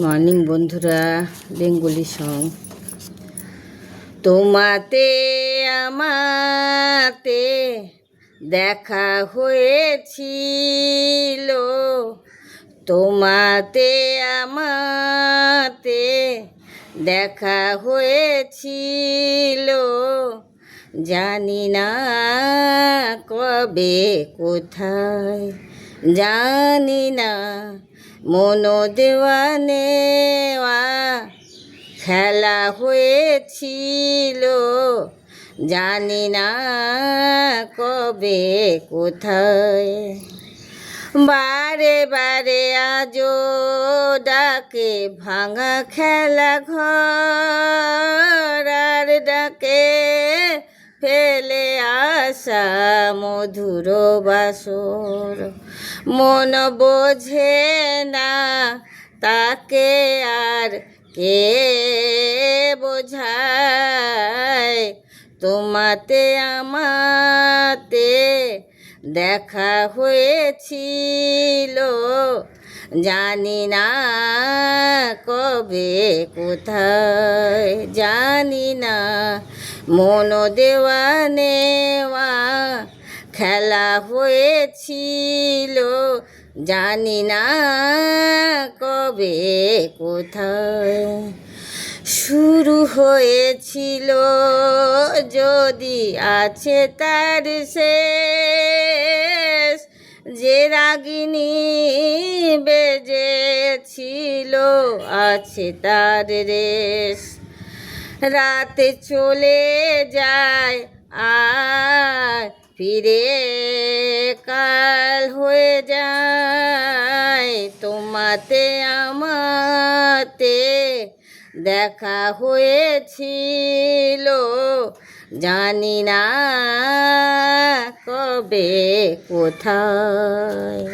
Morning বন্ধুরা, Bengali song. তোমাতে আমাতে দেখা হয়েছিল, তোমাতে আমাতে দেখা হয়েছিল, জানি না কবে কোথায়, জানি না মন দেওয়া নেওয়া খেলা হয়েছিল, জানি না কবে কোথায়। বারে বারে আজও ডাকে ভাঙা খেলা ঘর, আর ডাকে ফেলে আসা মধুর বাসর। মন বোঝে না তাকে আর কে বোঝায়, তোমাতে আমাতে দেখা হয়েছিল, জানি না কবে কোথায়, জানি না মন দেওয়া নেওয়া খেলা হয়েছিল, জানি না কবে কোথায়। শুরু হয়েছিল যদি আছে তার শেষ, যে রাগিনী বেজেছিল আছে তার রেশ। রাতে চলে যায় আর ফিরে কাল হয়ে যায়, তোমাতে আমাতে দেখা হয়েছিল, জানি না কবে কোথায়।